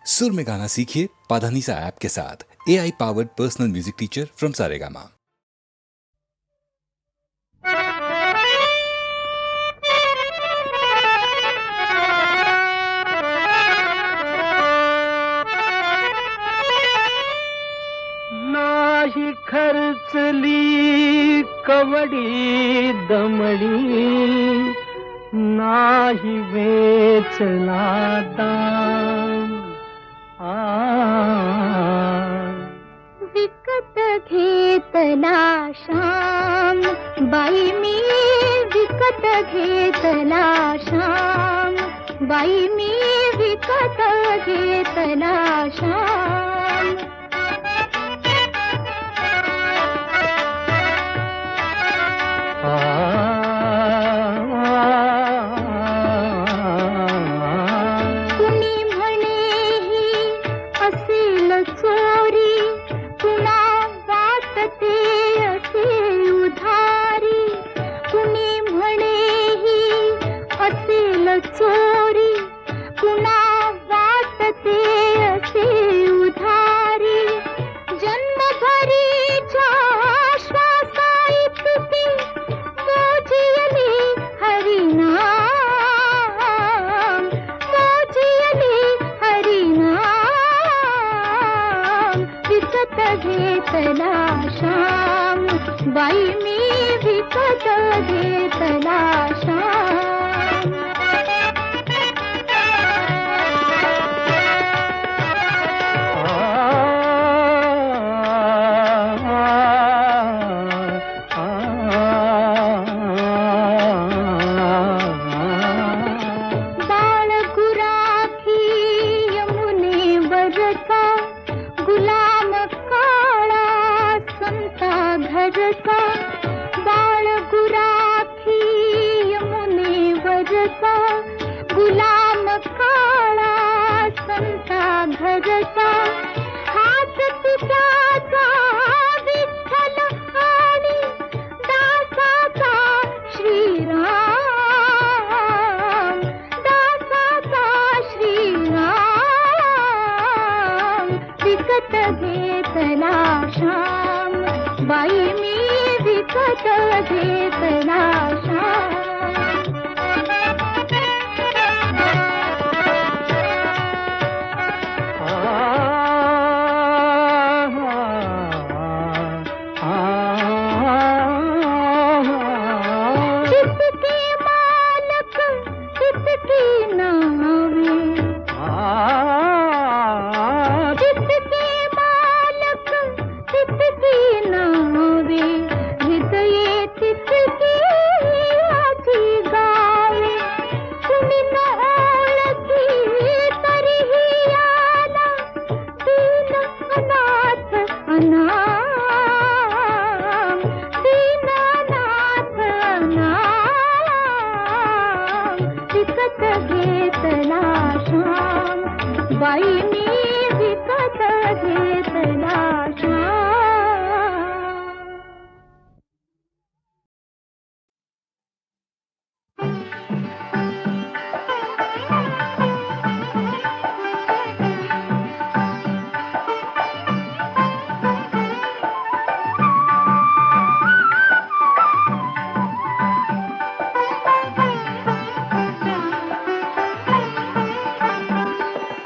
सुर में गाना सीखिए पाधानीसा ऐप के साथ। AI powered personal music teacher from Saregama. नाही खर्चली कवडी दमडी, नाही वेचला दाम। विकत घेतला श्याम, बाई मी विकत घेतला श्याम, बाई मी विकत घेतला श्याम। कुणी म्हणेही असेल चोरी, कुणा वाटते असे उधारी। कुणी म्हणेही असेल चोरी, कुणा वाटते असे उधारी। जन्मभरीच्या श्वासा इतकी मोजियली हरिनाम, मोजियली हरिनाम। विकत घेतला श्याम, बाई मी विकत घेतला श्याम। बाळ गुराखी यमुनेवरचा, गुलाम काळा संता घरचा। बाळ गुराखी यमुनेवरचा, गुलाम काळा संता घरचा। हात तुझ्याचा विठ्ठल आणि दासाचा श्रीराम, दासाचा श्रीराम। विकत घेतला श्याम, बाई मी विकत घेतला श्याम। जितके मालक तितकी नावे, जितके मालक तितकी नावे। हृदये तितकी माझी गावे, कुणी न ओळखी तरीही आला दीन अनाथ अनाम, दीन अनाथ अनाम। विकत घेतला श्याम, बाई मी विकत घेतला श्याम।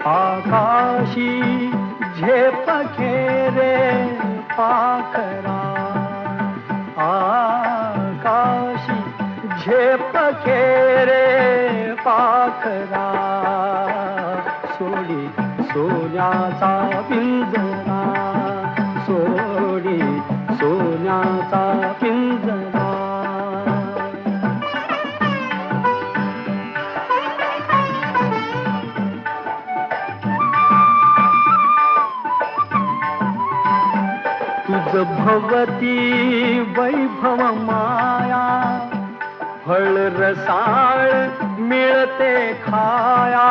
आकाशी झेप घेरे पाखरा, आकाशी झेप घेरे पाखरा। सोडी सोन्याचा पिंजरा, सोडी सोन्याचा पिंजरा। तुझ भवती वैभव माया, फळ रसाळ मिळते खाया।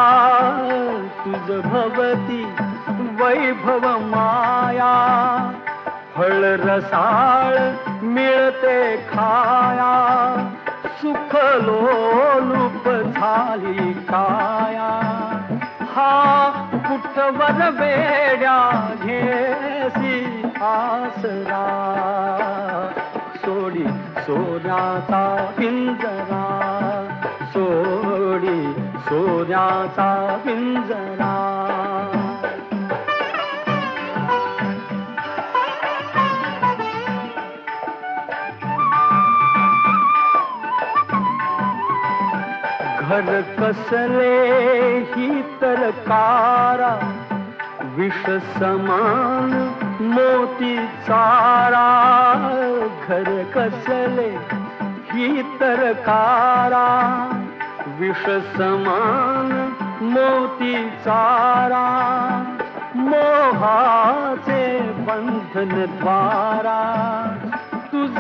तुझ भवती वैभव माया, फळ रसाळ मिळते खाया। सुख लोलुप झाली काया, हा कुठव वेड्या घेसी आसरा सोडी सोन्याचा पिंजरा सोडी सोन्याचा पिंजरा घर कसले ही तर कारा विष समान मोती चारा घर कसले ही तर कारा विष समान मोती चारा मोहाचे बंधन द्वारा तुझ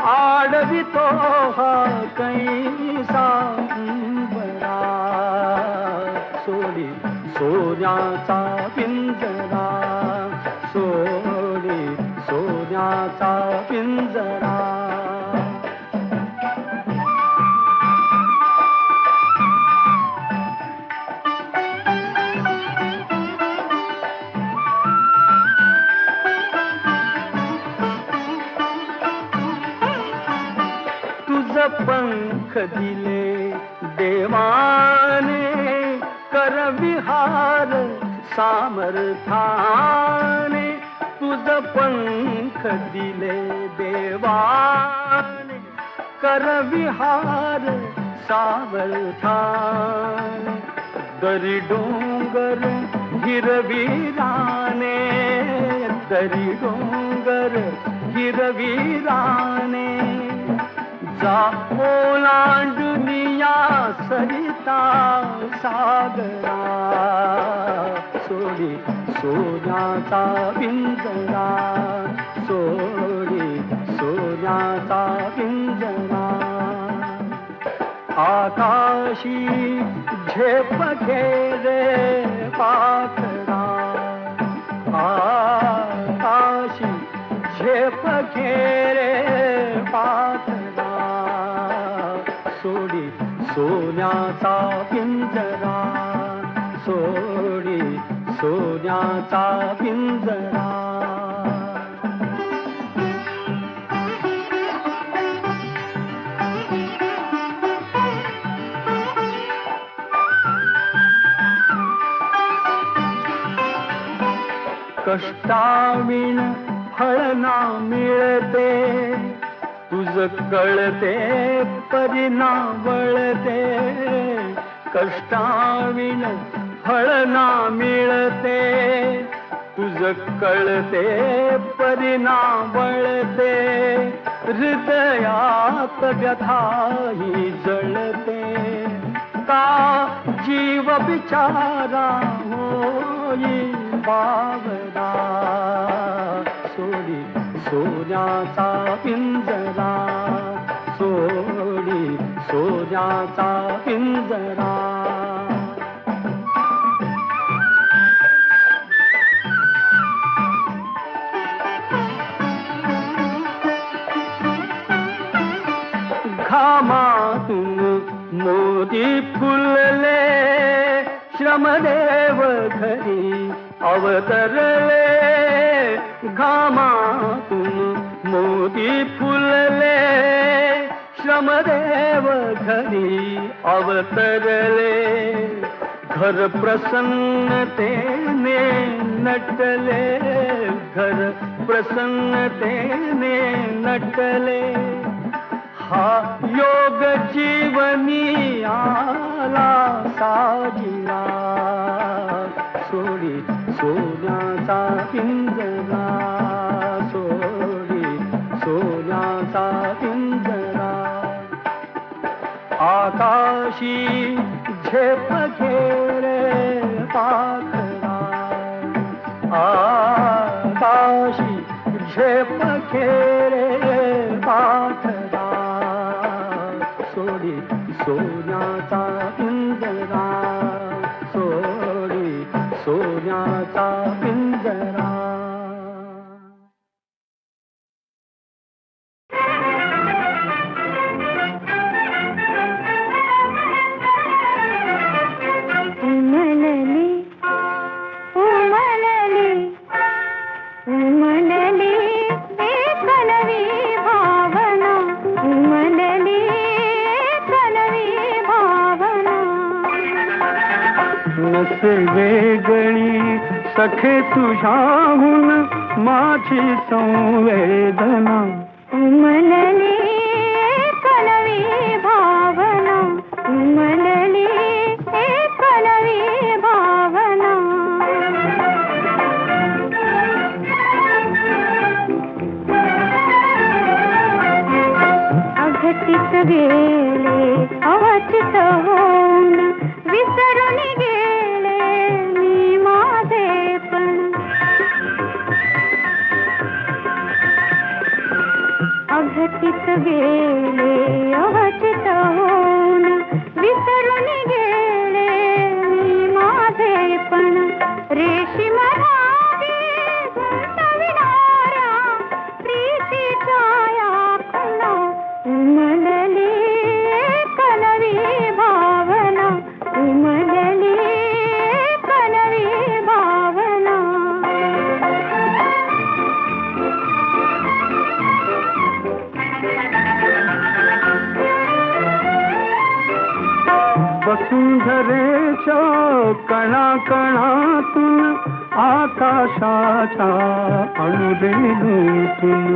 आडवितो हा कैसा बरा सोडी सोन्याचा पिंजरा सोडी सोन्याचा पिंजरा पंख दिले देवाने कर विहार सामर्थाने तुझ पंख दिले देवाने कर विहार सामर्थाने दरी डोंगर हिरवीराने दरी डोंगर हिरवीराने जा ओलांडुनिया सरिता सागरा सोडी सोन्याचा पिंजरा सोडी सोन्याचा पिंजरा आकाशी झेप घेरे पाखरा आकाशी झेप घेरे पाखरा सोडी सोन्याचा पिंजरा सोडी सोन्याचा पिंजरा कष्टाविण फळ ना मिळते तुझ कळते परिणा वळते कष्टाविण फळ ना मिळते तुझ कळते परिणा वळते हृदयात व्यथाही जळते का जीव बिचारा होई बावरा सोडी सोन्याचा पिंजरा सोडी सोन्याचा पिंजरा घामातून मोती फुलले श्रमदेव घरी अवतरले घामातून मोती फुलले श्रमदेव घरी अवतरले घर प्रसन्नतेने नटले घर प्रसन्नतेने नटले हा योग जीवनी आला साजिला सोडी सोन्याचा पिंजरा सोडी सोन्याचा पिंजरा आकाशी झेप घेरे पाखरा आकाशी झेप घेरे पाखरा सोडी सोन्याचा पिंजरा सोडी सोन्याचा पिंजरा उमलले उमलली एक नवी भावना, उमलली एक नवी भावना. नसे वेगळी सखे तुझ्याहून माझी संवेदना. उमलली एक नवी भावना, उमलली एक नवी भावना. अघटित गेले अवचित होऊन, विसरून गेले मी माझेपण. अघटित गेले अवचित होऊन, विसरून गेले मी माझेपण. रेशीम धागे गुंतविणाऱ्या प्रीतीच्या या खुणा, उमलली एक नवी भावना, उमलली एक नवी भावना. वसुंधरेच्या कणाकणातून आकाशाच्या अणुरेणूतून.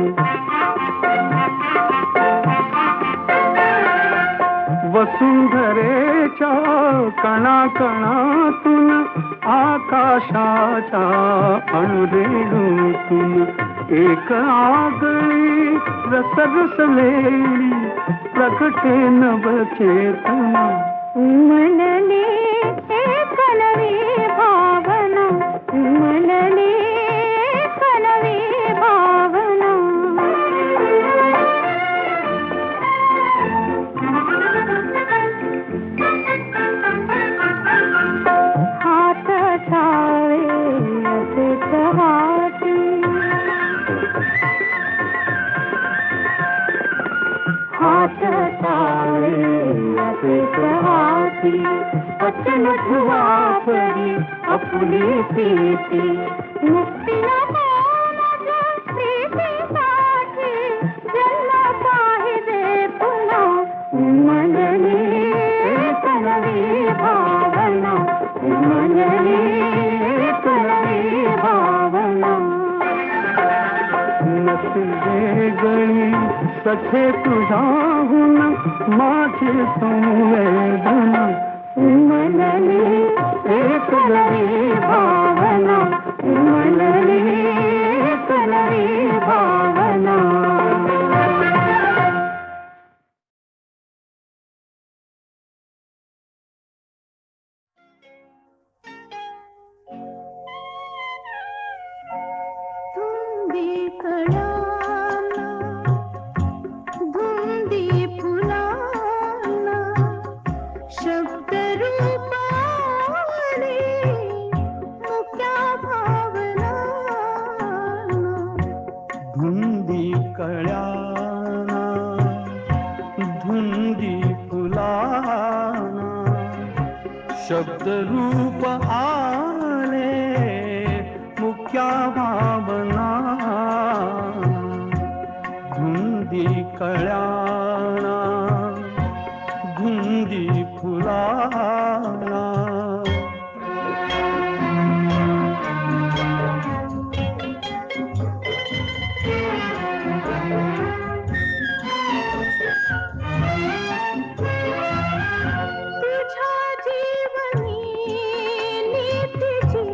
वसुंधरेच्या कणाकणातून आकाशाच्या अणुरेणूतून एक आगळी रसरसलेली प्रकटे नवचेतना. उमलली एक नवी भावना, उमलली एक नवी भावना. हात छावे असेच हाती, हात छावे असेच हाती. वचन ठुवा परी आपली प्रीती, मुक्तीला पावलाच प्रीतीसाठी जन्म पाहिजे पुन्हा. उमलली एक नवी भावना, उमलली एक नवी भावना. नसे वेगळी सखे तुझ्याहून माझी संवेदना. उमलली एक नवी भावना, उमलली एक नवी भावना. धुंदी कळाला, धुंदी फुलाला, शब्द रूप आले मुक्या भावना. धुंदी कळ्याना, धुंदी फुलाना, शब्द रूप आले मुक्या भावना. धुंदी कळ्याना, धुंदी फुलाना. तुझ्या जीवनी नीतीची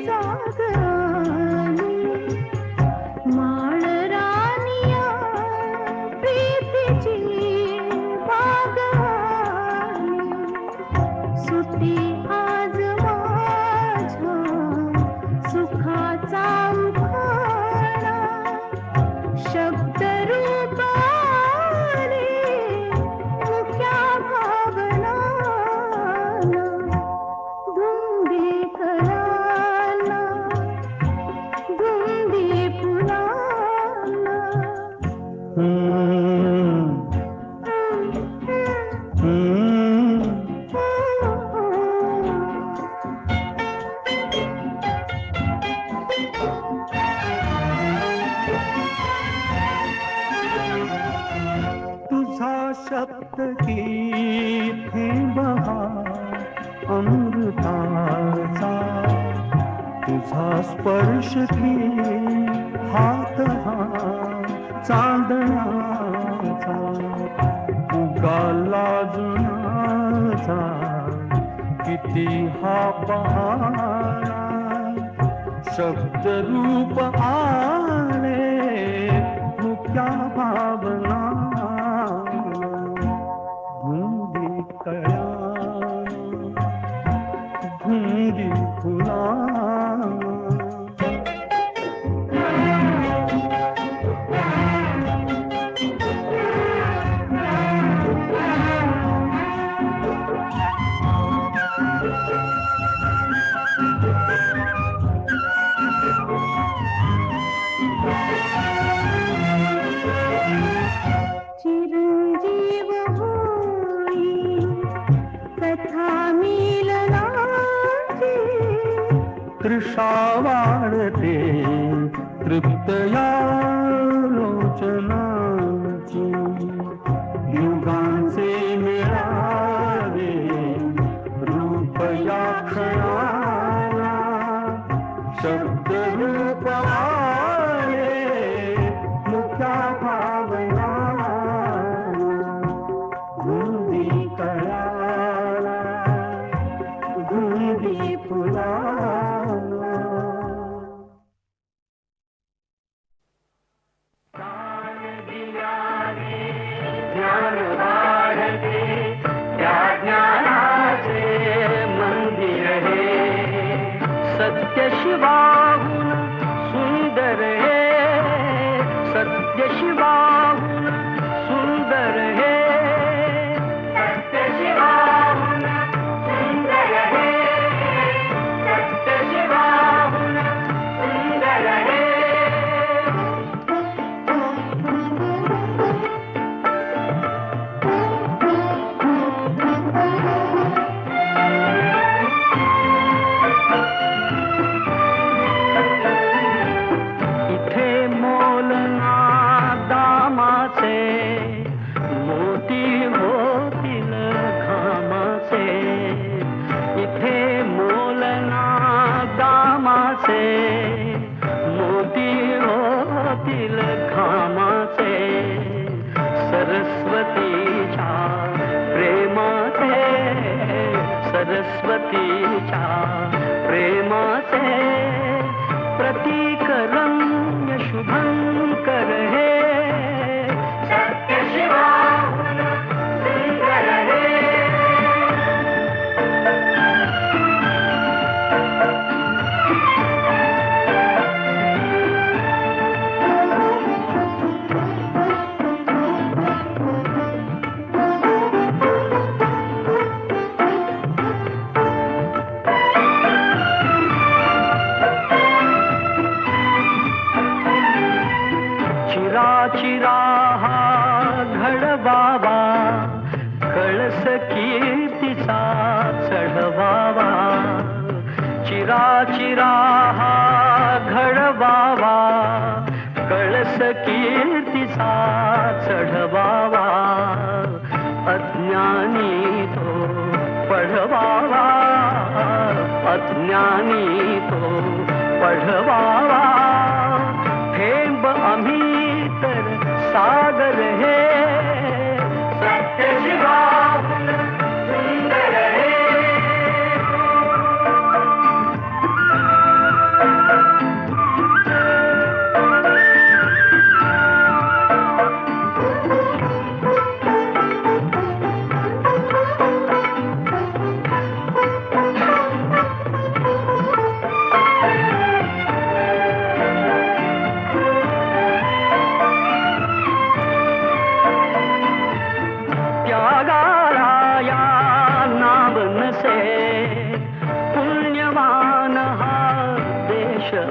जाग आली, माळरानिया स्पर्श की हात हा चांदण्याचा उगाला जुनाचा किती हा बहारा शब्द रूप आले मुक्या भावना धुंदी कळ्या धुंदी फुला चिरंजीव होई कथा मिलनाची तृषा वाढते तृप्त या लोचनाची युगांचे मिळावे रूप या क्षणाला शब्द रूप आले मुक्या भावना गुंदी कळाला गुंदी फुला ज्ञान वाढते त्या ज्ञानाचे मंदिर हे सत्य शिवाहून सुंदर हे सत्य शिवाहून सुंदर हे सत्य शिवाहून सुंदर हे सत्य शिवाहून सुंदर हे मोती होतील घामाचे सरस्वतीच्या प्रेमाचे सरस्वतीच्या प्रेमाचे प्रतीक रम्य शुभंकर हे सत्य शिवाहून सुंदर हे चिरा हा घडवावा कळस कीर्तीचा चढवावा चिरा हा घडवावा कळस कीर्तीचा चढवावा अज्ञानी तो पढवावा अज्ञानी तो पढवावा थेंब आम्ही तर सागर हे सत्य शिवाहून सुंदर हे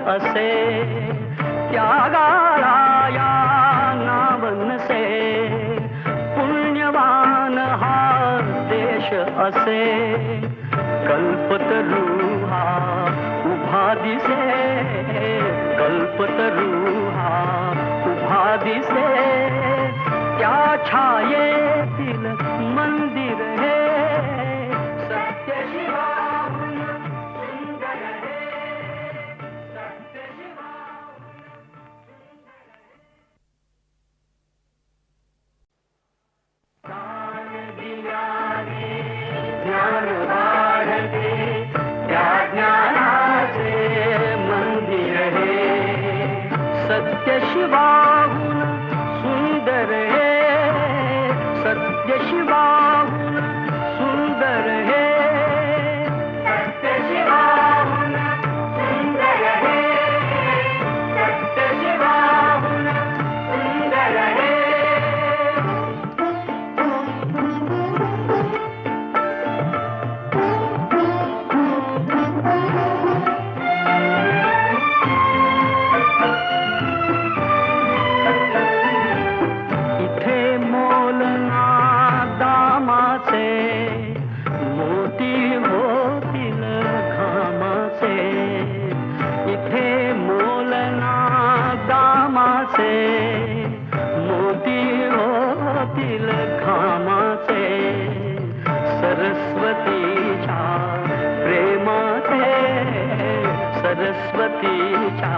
असे त्यागाला या नावनसे पुण्यवान हा देश असे कल्पतरू हा उभा दिसे कल्पतरू हा उभा दिसे त्या छायेतील मंदिर हे सत्य शिवाहून सुंदर हे सत्यशिवाहून सुंदर हे सत्यशिवाहून सुंदर हे सत्यशिवाहून सुंदर हे सत्यशिवाहून सुंदर हे इथे मोल ना दामाचे मोती होतील घामाचे इथे मोल ना दामाचे मोती होतील घामाचे सरस्वतीच्या प्रेमाचे सरस्वतीच्या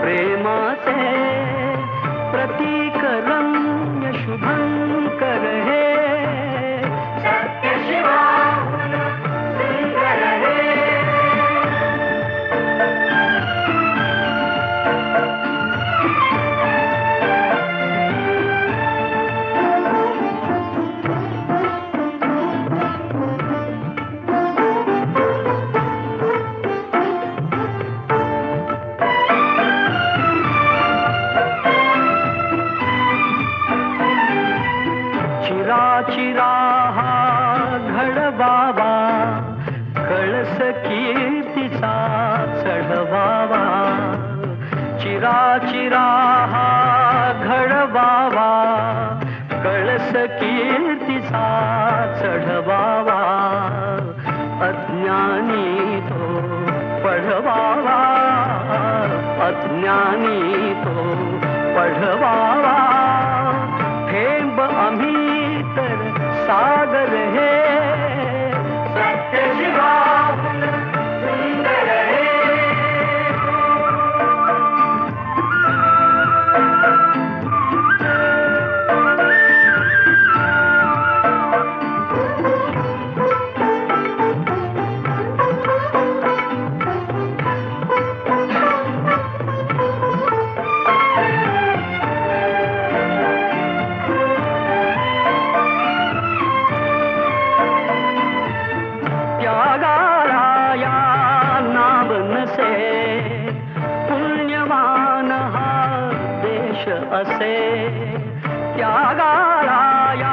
प्रेमाचे प्रतीक रम्य शुभंकर हे सत्यशिवाहून सुंदर हे चिरा हा घडवावा कळस कीर्तीचा चढवावा चिरा हा घडवावा कळस कीर्तीचा चढवावा अज्ञानी तो पढवावा अज्ञानी तो पढवावा थेंब आम्ही तर सागर हे सत्यशिवाहून सुंदर हे त्यागाराया नाव नसे पुण्यवान हा देश असे त्यागाराया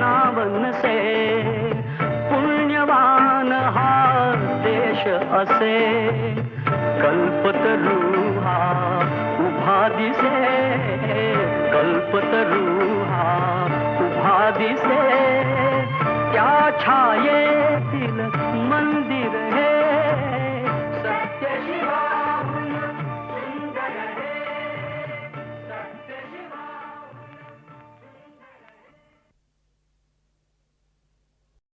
नाव नसे पुण्यवान हा देश असे कल्पतरू हा उभा दिसे कल्पतरू हा उभा दिसे त्या छायेतील मंदिर हे